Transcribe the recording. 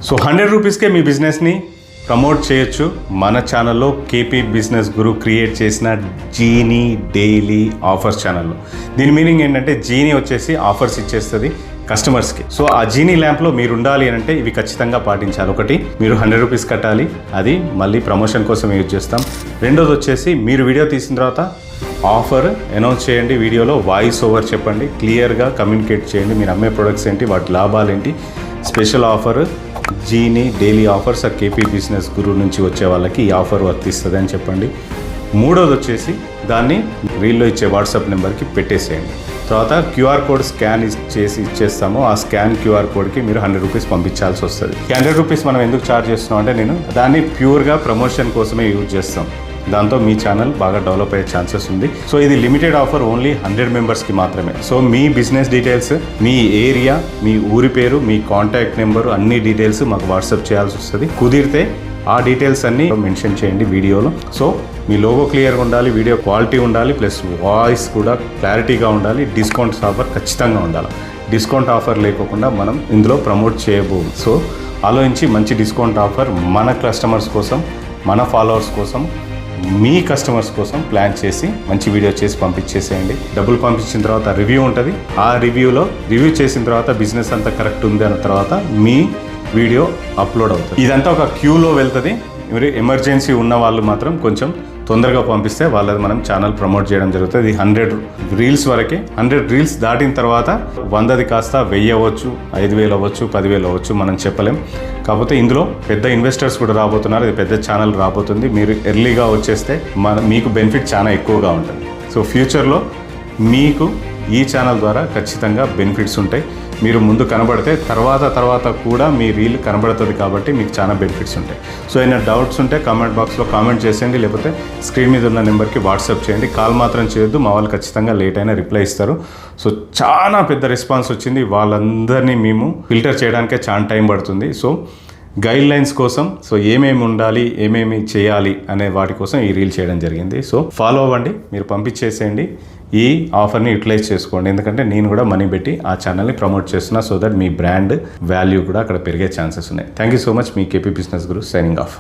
So 100 రూపీస్కే మీ బిజినెస్ని promote చేయొచ్చు. మన ఛానల్లో కేపీ బిజినెస్ గురు క్రియేట్ చేసిన జీనీ డైలీ ఆఫర్స్ ఛానల్లో. దీని మీనింగ్ ఏంటంటే జీనీ వచ్చేసి ఆఫర్స్ ఇచ్చేస్తుంది కస్టమర్స్కి. సో ఆ జీనీ ల్యాంప్లో మీరు ఉండాలి అంటే ఇవి ఖచ్చితంగా పాటించాలి. ఒకటి, మీరు 100 రూపీస్ కట్టాలి, అది మళ్ళీ ప్రమోషన్ కోసం యూజ్ చేస్తాం. రెండోది వచ్చేసి మీరు వీడియో తీసిన తర్వాత ఆఫర్ అనౌన్స్ చేయండి, వీడియోలో వాయిస్ ఓవర్ చెప్పండి, క్లియర్గా కమ్యూనికేట్ చేయండి మీరు అమ్మే ప్రొడక్ట్స్ ఏంటి, వాటి లాభాలు ఏంటి, special offer genie daily offers ఆ కేపీ బిజినెస్ గురు నుంచి వచ్చే వాళ్ళకి ఈ ఆఫర్ వర్తిస్తుంది అని చెప్పండి. మూడోది వచ్చేసి దాన్ని రీల్లో ఇచ్చే వాట్సాప్ నెంబర్కి పెట్టేసేయండి. తర్వాత క్యూఆర్ కోడ్ స్కాన్ చేసి ఇచ్చేస్తాము. ఆ స్కాన్ క్యూఆర్ కోడ్కి మీరు 100 రూపీస్ పంపించాల్సి వస్తుంది. 100 రూపీస్ మనం ఎందుకు ఛార్జ్ చేస్తున్నాం అంటే నేను దాన్ని ప్యూర్గా ప్రమోషన్ కోసమే యూజ్ చేస్తాం. దాంతో మీ ఛానల్ బాగా డెవలప్ అయ్యే ఛాన్సెస్ ఉంది. సో ఇది లిమిటెడ్ ఆఫర్, ఓన్లీ 100 మెంబర్స్కి మాత్రమే. సో మీ బిజినెస్ డీటెయిల్స్, మీ ఏరియా, మీ ఊరి పేరు, మీ కాంటాక్ట్ నెంబరు, అన్ని డీటెయిల్స్ మాకు వాట్సాప్ చేయాల్సి వస్తుంది. కుదిరితే ఆ డీటెయిల్స్ అన్నీ మెన్షన్ చేయండి వీడియోలో. సో మీ లోగో క్లియర్గా ఉండాలి, వీడియో క్వాలిటీ ఉండాలి, ప్లస్ వాయిస్ కూడా క్లారిటీగా ఉండాలి, డిస్కౌంట్స్ ఆఫర్ ఖచ్చితంగా ఉండాలి. డిస్కౌంట్ ఆఫర్ లేకుండా మనం ఇందులో ప్రమోట్ చేయబోము. సో ఆలోచించి మంచి డిస్కౌంట్ ఆఫర్ మన కస్టమర్స్ కోసం, మన ఫాలోవర్స్ కోసం, మీ కస్టమర్స్ కోసం ప్లాన్ చేసి మంచి వీడియో చేసి పంపించేసేయండి. డబ్బులు పంపించిన తర్వాత రివ్యూ ఉంటుంది. ఆ రివ్యూ చేసిన తర్వాత బిజినెస్ అంతా కరెక్ట్ ఉంది అన్న తర్వాత మీ వీడియో అప్లోడ్ అవుతుంది. ఇదంతా ఒక క్యూలో వెళ్తుంది. మరి ఎమర్జెన్సీ ఉన్న వాళ్ళు మాత్రం కొంచెం తొందరగా పంపిస్తే వాళ్ళది మనం ఛానల్ ప్రమోట్ చేయడం జరుగుతుంది. 100 రీల్స్ వరకే. 100 రీల్స్ దాటిన తర్వాత 100ది కాస్త 1000 అవ్వచ్చు, 5000 అవ్వచ్చు, 10,000 అవ్వచ్చు, మనం చెప్పలేం. కాకపోతే ఇందులో పెద్ద ఇన్వెస్టర్స్ కూడా రాబోతున్నారు. ఇది పెద్ద ఛానల్ రాబోతుంది. మీరు ఎర్లీగా వచ్చేస్తే మీకు బెనిఫిట్ చాలా ఎక్కువగా ఉంటుంది. సో ఫ్యూచర్లో మీకు ఈ ఛానల్ ద్వారా ఖచ్చితంగా బెనిఫిట్స్ ఉంటాయి. మీరు ముందు కనబడితే తర్వాత కూడా మీ రీల్ కనబడుతుంది కాబట్టి మీకు చాలా బెనిఫిట్స్ ఉంటాయి. సో ఏమైనా డౌట్స్ ఉంటే కామెంట్ బాక్స్లో కామెంట్ చేసేయండి, లేకపోతే స్క్రీన్ మీద ఉన్న నెంబర్కి వాట్సాప్ చేయండి. కాల్ మాత్రం చేయొద్దు, మా వాళ్ళు ఖచ్చితంగా లేట్ అయినా రిప్లై ఇస్తారు. సో చాలా పెద్ద రెస్పాన్స్ వచ్చింది. వాళ్ళందరినీ మేము ఫిల్టర్ చేయడానికే చాలా టైం పడుతుంది. సో గైడ్ లైన్స్ కోసం, సో ఏమేమి ఉండాలి, ఏమేమి చేయాలి అనే వాటి కోసం ఈ రీల్ చేయడం జరిగింది. సో ఫాలో అవ్వండి, మీరు పంపించేసేయండి. ఈ ఆఫర్ని యూటిలైజ్ చేసుకోండి. ఎందుకంటే నేను కూడా మనీ పెట్టి ఆ ఛానల్ని ప్రమోట్ చేస్తున్నా. So that me brand value కూడా అక్కడ పెరిగే ఛాన్సెస్ ఉన్నాయి. Thank you so much. Me KP business Guru signing off.